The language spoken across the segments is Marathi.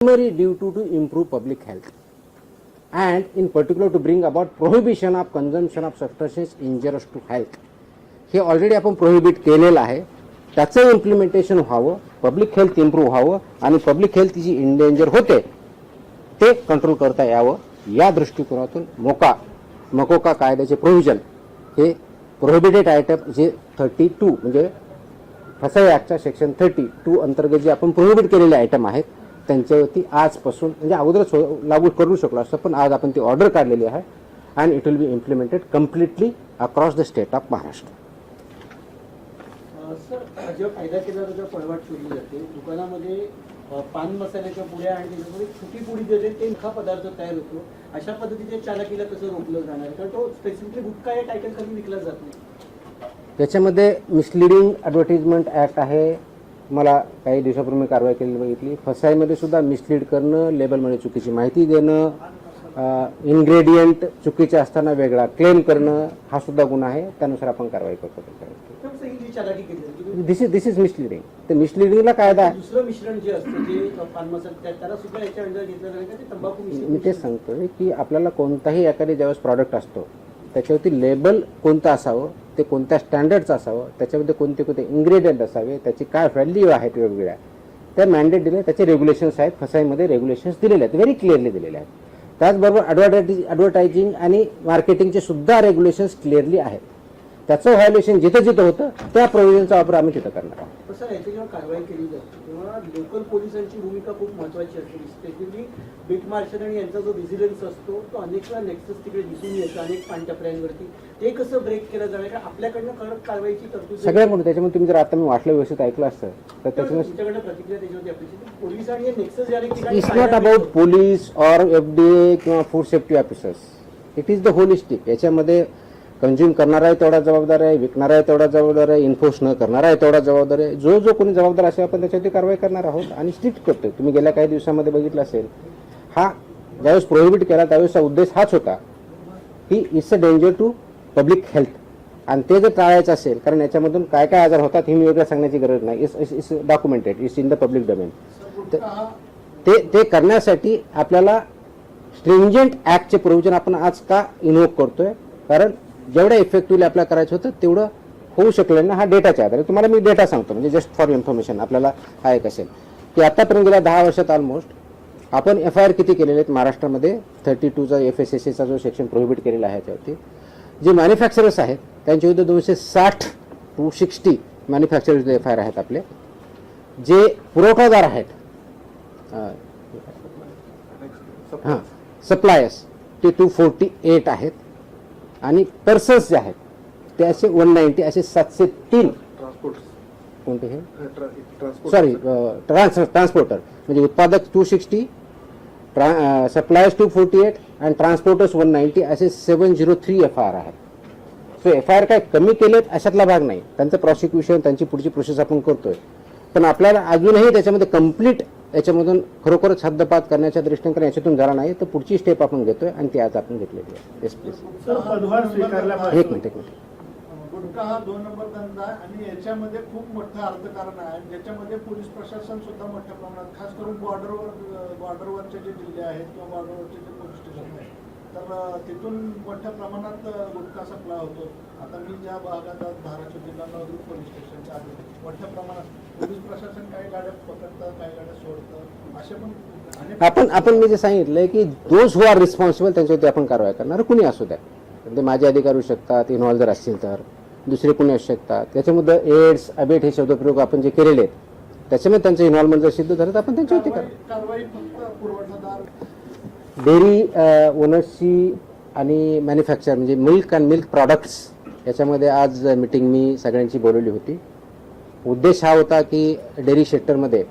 primary duty to improve public health and in particular to bring about prohibition of consumption of substances injurious to health. हे ऑलरेडी आपण प्रोहिबिट केलेलं आहे. त्याचं इम्प्लिमेंटेशन व्हावं, पब्लिक हेल्थ इम्प्रूव्ह व्हावं आणि पब्लिक हेल्थ जी इंडेंजर होते ते कंट्रोल करता यावं या दृष्टिकोनातून मकोका कायद्याचे प्रोव्हिजन हे प्रोहिबिटेड आयटम जे 32 म्हणजे फसाई ॲक्टच्या सेक्शन 32 अंतर्गत जे आपण प्रोहिबिट केलेले आयटम आहेत त्यांच्यावरती आजपासून म्हणजे अगोदरच लागू करू शकलो असतं, पण आज आपण ती ऑर्डर काढलेली आहे and it will be implemented completely across the state of Maharashtra. Sir, जेव्हा फायदा केल्यावर जेव्हा पळवाट केली जाते दुकानामध्ये पान मसाल्याच्या पुड्या आणि त्याच्यामध्ये छोटी पुडी देते ते मोठा पदार्थ तयार होतो, अशा पद्धतीने चालकीला कसं रोखलं जाणार? कारण तो स्पेसिफिकली गुटखा या टायटल खाली विकला जात नाही. त्याच्यामध्ये मिसलिडिंग ॲडव्हर्टिजमेंट ॲक्ट आहे. मला काही दिवसापूर्वी कारवाई केलेली बघितली. फसाईमध्ये सुद्धा मिसलीड करणं, लेबलमध्ये चुकीची माहिती देणं, इन्ग्रेडियंट चुकीचे असताना वेगळा क्लेम करणं हा सुद्धा गुन्हा आहे. त्यानुसार आपण कारवाई करतो. दिस इज मिसलिडिंग. तर मिसलिडिंगला कायदा आहे. दुसरं मिश्रण जे असतं जे पान मसाला त्याला सुद्धा याच्या अंडर घेतलं जाईल का ते तंबाखू मिश्रण? मी तेच सांगतोय की आपल्याला कोणताही एखादी ज्यावेळेस प्रॉडक्ट असतो त्याच्यावरती लेबल कोणतं असावं, ते कोणत्या स्टँडर्डचं असावं, त्याच्यामध्ये कोणते कोणते इन्ग्रेडियंट असावे, त्याची काय व्हॅल्यू आहेत वेगवेगळ्या त्या मॅन्डेट दिले, त्याचे रेग्युलेशन्स आहेत. फसाईमध्ये रेग्युलेशन्स दिलेले आहेत, व्हेरी क्लिअरली दिलेले आहेत. त्याचबरोबर ॲडव्हर्टायझिंग आणि मार्केटिंगचे सुद्धा रेग्युलेशन्स क्लिअरली आहेत. त्याचं व्हायोलेशन जिथं जिथं होतं त्या प्रोव्हिजनचा वापर आम्ही तिथं करणार आहोत. सर, याची जेव्हा कारवाई केली जाते तेव्हा लोकल पोलिसांची भूमिका खूप महत्त्वाची असते. स्पेशली बीट मार्शल आणि यांचा जो व्हिजिलन्स असतो तो अनेक वेळा नेक्सस तिकडे दिसून येतो अनेक पानटपऱ्यांवरती. ते कसं ब्रेक केलं जाणार? कारण आपल्याकडनं कडक कारवाईची तरतूद सगळ्याकडून. त्याच्यामुळे तुम्ही जर आता मी वाचलं व्यवस्थित ऐकलं असतं तर त्याच्यामुळे तुमच्याकडनं प्रतिक्रिया त्याच्यावरती अपेक्षित. पोलीस आणि नेक्सस या ठिकाणी it's not about police or FDA किंवा food safety officers. It is the holistic. याच्यामध्ये कंझ्युम करणारा आहे तेवढा जबाबदार आहे, विकणारा आहे तेवढा जबाबदार आहे, इन्फोर्स न करणारा आहे तेवढा जबाबदार आहे. जो कोणी जबाबदार असेल आपण त्याच्यावरती कारवाई करणार आहोत आणि स्ट्रिक्ट करतोय. तुम्ही गेल्या काही दिवसामध्ये बघितलं असेल, हा ज्यावेळेस प्रोहिबिट केला त्यावेळेसचा उद्देश हाच होता की it's a danger to public health. आणि ते जर टाळायचं असेल, कारण याच्यामधून काय काय आजार होतात हे मी वेगळं सांगण्याची गरज नाही. It's documented, it's in the public domain. ते करण्यासाठी आपल्याला स्ट्रिंजंट ॲक्टचे प्रोव्हिजन आपण आज का इन्व्होक करतोय? कारण जेवढं इफेक्टिव्हली आपल्याला करायचं होतं तेवढं होऊ शकलं ना. हा डेटाच्या आधारे तुम्हाला मी डेटा सांगतो, म्हणजे जस्ट फॉर इन्फॉर्मेशन आपल्याला हा एक असेल की आतापर्यंत गेल्या 10 वर्षात ऑलमोस्ट आपण FIR किती केलेले आहेत महाराष्ट्रामध्ये? 32चा FSSAचा जो सेक्शन प्रोहिबिट केलेला आहे त्यावरती जे मॅन्युफॅक्चरर्स आहेत त्यांच्या विरुद्ध 260 मॅन्युफॅक्चरर्स FIR आहेत आपले. जे पुरवठादार आहेत हां सप्लायर्स ते 248 आहेत आणि पर्सन्स जे आहेत ते असे 190, असे 703 कोणते हे सॉरी ट्रान्सपोर्टर म्हणजे उत्पादक 260, सप्लायर्स 248 आणि ट्रान्सपोर्टर्स 190 असे 703 FIR आहेत. सो FIR काय कमी केलेत अशातला भाग नाही. त्यांचं प्रॉसिक्युशन त्यांची पुढची प्रोसेस आपण करतोय, पण आपल्याला अजूनही त्याच्यामध्ये कम्प्लीट याच्यामधून खरोखरच हद्दपात करण्याच्या दृष्टीने कारण याच्यातून झाला नाही तर पुढची स्टेप आपण घेतोय आणि ती आज आपण घेतलेली आहे. Yes please. एक मिनिट. गुटखा हा 2 नंबर धंदा आणि याच्यामध्ये खूप मोठं अर्थकारण आहे. ज्याच्यामध्ये पोलीस प्रशासन सुद्धा मोठ्या प्रमाणात, खास करून बॉर्डरवरचे जे जिल्हे आहेत किंवा बॉर्डरवरचे जे पोलीस स्टेशन आहेत तर तिथून मोठ्या प्रमाणात गुटखा सप्लाय होतो. आता मी ज्या भागात धाराशिव जिल्हा नवदुर्ग पोलीस स्टेशनच्या आधी मोठ्या प्रमाणात पोलीस प्रशासन काही गाड्या पकडतं, काही गाड्या सोडतं, असे पण आपण मी जे सांगितलंय की दोज हू आर रिस्पॉन्सिबल त्यांच्यावरती आपण कारवाई करणार. कुणी असू द्या, ते माझे अधिकारी होऊ शकतात, इन्व्हॉल्व जर असतील तर दुसरे कोणी असू शकतात. त्याच्यामध्ये एड्स अबेट हे शब्दप्रयोग आपण जे केलेले आहेत त्याच्यामध्ये त्यांचं इन्व्हॉल्वमेंट जर सिद्ध झालं तर आपण त्यांच्यावरती कारवाई फक्त पुरवठादार डेअरी ओनर्सची आणि मॅन्युफॅक्चर म्हणजे मिल्क अँड मिल्क प्रॉडक्ट्स याच्यामध्ये आज मीटिंग मी सगळ्यांची बोलवली होती. उद्देश हा होता की डेअरी सेक्टरमध्ये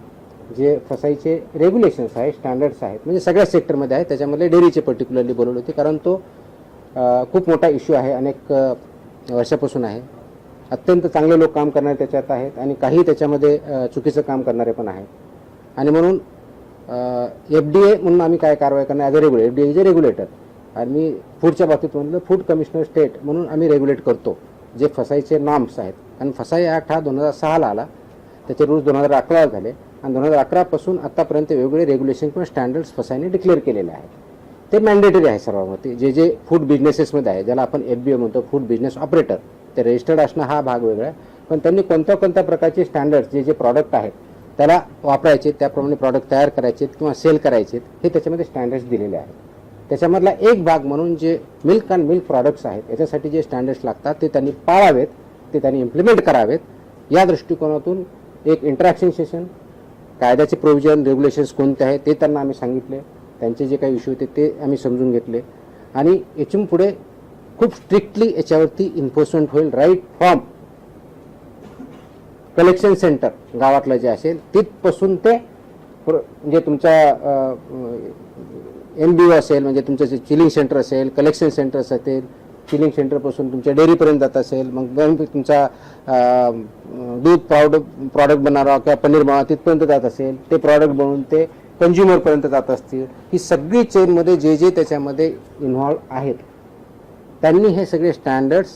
जे फसाईचे रेग्युलेशन्स आहेत, स्टँडर्ड्स आहेत, म्हणजे सगळ्या सेक्टरमध्ये आहेत, त्याच्यामध्ये डेअरीचे पर्टिक्युलरली बोलवले होते. कारण तो खूप मोठा इश्यू आहे, अनेक वर्षापासून आहे. अत्यंत चांगले लोक काम करणारे त्याच्यात आहेत आणि काही त्याच्यामध्ये चुकीचं काम करणारे पण आहेत. आणि म्हणून FDA म्हणून आम्ही काय कारवाई करणार as a FDA is a regulator. आणि मी फूडच्या बाबतीत म्हणलं फूड कमिशनर स्टेट म्हणून आम्ही रेग्युलेट करतो जे फसाईचे नॉर्म्स आहेत. आणि फसाई ॲक्ट हा 2006ला आला, त्याचे रूल्स 2011 झाले. आणि 2011 पासून आतापर्यंत वेगवेगळे रेग्युलेशन किंवा स्टँडर्ड्स फसाईने डिक्लेअर केलेले आहेत. ते मॅन्डेटरी आहे सर्वांमध्ये. जे जे फूड बिझनेसेसमध्ये आहे, ज्याला आपण FBO म्हणतो, फूड बिझनेस ऑपरेटर, ते रजिस्टर्ड असणं हा भाग वेगळा आहे. पण त्यांनी कोणत्या कोणत्या प्रकारचे स्टँडर्ड्स जे जे प्रॉडक्ट आहेत त्याला वापरायचे, त्याप्रमाणे प्रॉडक्ट तयार करायचे किंवा सेल करायचे, हे त्याच्यामध्ये स्टँडर्ड्स दिलेले आहेत. त्याच्यामधला एक भाग म्हणून जे मिल्क अँड मिल्क प्रॉडक्ट्स आहेत याच्यासाठी जे स्टँडर्ड्स लागतात ते त्यांनी पाळावेत, ते त्यांनी इम्प्लिमेंट करावेत. या दृष्टिकोनातून एक इंटरॅक्शन सेशन, कायद्याचे प्रोव्हिजन, रेग्युलेशन्स कोणते आहेत ते त्यांना आम्ही सांगितले, त्यांचे जे काही इश्यू होते ते आम्ही समजून घेतले आणि यातून पुढे खूप स्ट्रिक्टली याच्यावरती इन्फोर्समेंट होईल. राईट फ्रॉम कलेक्शन सेंटर गावातलं जे असेल तिथपासून ते म्हणजे तुमचा MBO असेल, म्हणजे तुमचं जे चिलिंग सेंटर असेल, कलेक्शन सेंटर्स असेल, चिलिंग सेंटरपासून तुमच्या डेअरीपर्यंत जात असेल, मग तुमचा दूध प्रॉडक्ट बनवणारा किंवा पनीर बनवणारा तिथपर्यंत जात असेल, ते प्रॉडक्ट बनवून ते कंझ्युमरपर्यंत जात असतील, ही सगळी चेनमध्ये जे जे त्याच्यामध्ये इन्व्हॉल्व आहेत त्यांनी हे सगळे स्टँडर्ड्स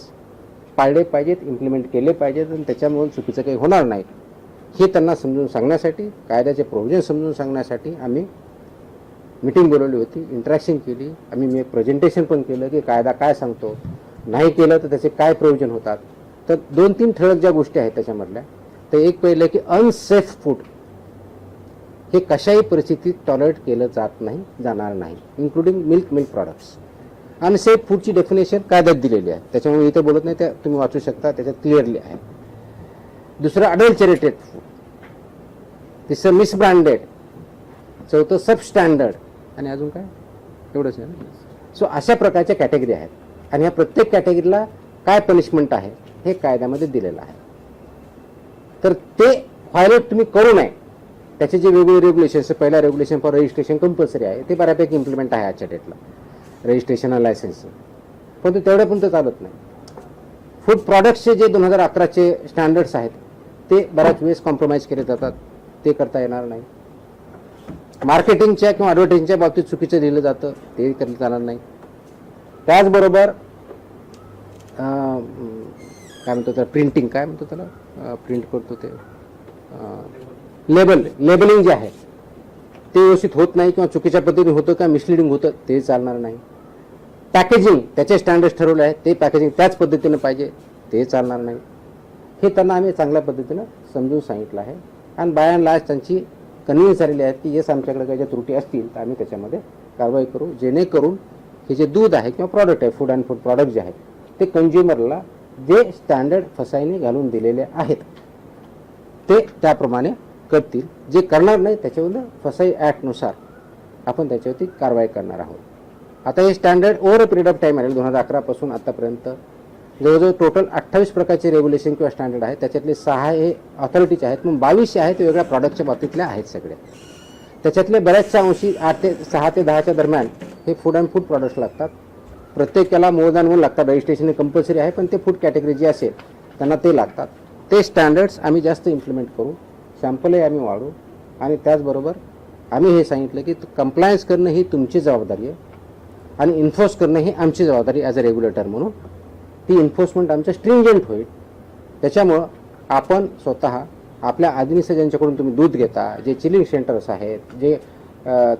पाळले पाहिजेत, इम्प्लिमेंट केले पाहिजेत आणि त्याच्यामुळे चुकीचं काही होणार नाही हे त्यांना समजून सांगण्यासाठी, कायद्याचे प्रोव्हिजन समजून सांगण्यासाठी आम्ही मीटिंग बोलवली होती, इंटरॅक्शन केली. मी एक प्रेझेंटेशन पण केलं की कायदा काय सांगतो, नाही केलं तर त्याचे काय प्रोव्हिजन होतात. तर 2-3 ठळक ज्या गोष्टी आहेत त्याच्यामधल्या, तर एक पहिलं की अनसेफ फूड हे कशाही परिस्थितीत टॉलरेट केलं जात नाही, जाणार नाही, इन्क्लुडिंग मिल्क प्रॉडक्ट्स. अनसेफ फूडची डेफिनेशन कायद्यात दिलेली आहे, त्याच्यामुळे इथे बोलत नाही, त्या तुम्ही वाचू शकता, त्याच्यात क्लिअरली आहे. दुसरं अडल्चरेटेड फूड, तिसरं मिसब्रँडेड, चौथं सबस्टँडर्ड आणि अजून काय, एवढंच आहे ना. सो अशा प्रकारच्या कॅटेगरी आहेत आणि ह्या प्रत्येक कॅटेगरीला काय पनिशमेंट आहे हे कायद्यामध्ये दिलेलं आहे. तर ते व्हायोलेट तुम्ही करू नये त्याचे जे वेगवेगळे रेग्युलेशन्स, पहिला रेग्युलेशन फॉर रजिस्ट्रेशन कंपल्सरी आहे, ते बऱ्यापैकी इम्प्लिमेंट आहे आजच्या डेटला, रजिस्ट्रेशन आणि लायसन्स. पण तेवढ्या पण चालत नाही. फूड प्रॉडक्ट्सचे जे 2011चे स्टँडर्ड्स आहेत ते बऱ्याच वेळेस कॉम्प्रोमाइज केले जातात, ते करता येणार नाही. मार्केटिंगच्या किंवा ॲडव्हर्टायझिंगच्या बाबतीत चुकीचं दिलं जातं, ते करता जाणार नाही. त्याचबरोबर काय म्हणतो त्याला, प्रिंटिंग काय म्हणतो त्याला, प्रिंट करतो ते लेबलिंग जे आहे ते व्यवस्थित होत नाही किंवा चुकीच्या पद्धतीने होतं किंवा मिसलिडिंग होतं, ते चालणार नाही. पॅकेजिंग त्याचे स्टँडर्ड्स ठरवले आहेत, ते पॅकेजिंग त्याच पद्धतीने पाहिजे, ते चालणार नाही. हे त्यांना आम्ही चांगल्या पद्धतीनं समजून सांगितलं आहे आणि बाय अँड लार्ज त्यांची कन्व्हिन्स झालेली आहेत की येस आमच्याकडे काही ज्या त्रुटी असतील तर आम्ही त्याच्यामध्ये कारवाई करू, जेणेकरून हे जे दूध आहे किंवा प्रॉडक्ट आहे, फूड अँड फूड प्रॉडक्ट जे आहेत ते कंझ्युमरला जे स्टँडर्ड फसाईने घालून दिलेले आहेत ते त्याप्रमाणे करतील. जे करणार नाही त्याच्यावर फसाई ॲक्टनुसार आपण त्याच्यावरती कारवाई करणार आहोत. आता हे standard over a period of time आहे, 2011 पासून आतापर्यंत जवळजवळ टोटल 28 प्रकारचे रेग्युलेशन किंवा स्टँडर्ड आहेत, त्याच्यातले 6 हे ऑथॉरिटीचे आहेत, मग 22 आहेत ते वेगळ्या प्रॉडक्टच्या बाबतीतल्या आहेत सगळे. त्याच्यातले बऱ्याचशा अंशी 6 ते 10च्या दरम्यान हे फूड अँड फूड प्रॉडक्ट्स लागतात. प्रत्येकाला मोर दॅन 1 लागतात, रजिस्ट्रेशन कंपल्सरी आहे, पण ते फूड कॅटेगरी जी असेल त्यांना ते लागतात. ते स्टँडर्ड्स आम्ही जास्त इम्प्लिमेंट करू, सॅम्पलही आम्ही वाढू आणि त्याचबरोबर आम्ही हे सांगितलं की कंप्लायन्स करणं ही तुमची जबाबदारी आहे आणि इन्फोर्स करणं ही आमची जबाबदारी ॲज अ रेग्युलेटर म्हणून. ती इन्फोर्समेंट आमचं स्ट्रिंजंट होईल. त्याच्यामुळं आपण स्वतः आपल्या आदिनीचं ज्यांच्याकडून तुम्ही दूध घेता, जे चिलिंग सेंटर्स आहेत, जे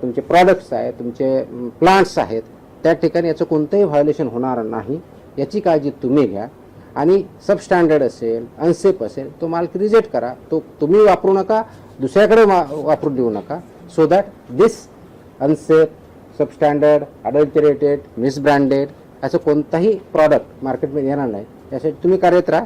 तुमचे प्रॉडक्ट्स आहेत, तुमचे प्लांट्स आहेत, त्या ठिकाणी याचं कोणतंही व्हायोलेशन होणार नाही याची काळजी तुम्ही घ्या. आणि सबस्टँडर्ड असेल, अनसेफ असेल, तो माल रिजेक्ट करा, तो तुम्ही वापरू नका, दुसऱ्याकडे वापरून देऊ नका, so that this unsafe, substandard, adulterated, misbranded असं कोणताही प्रॉडक्ट मार्केटमध्ये येणार नाही. यासाठी तुम्ही कार्यरत राहा.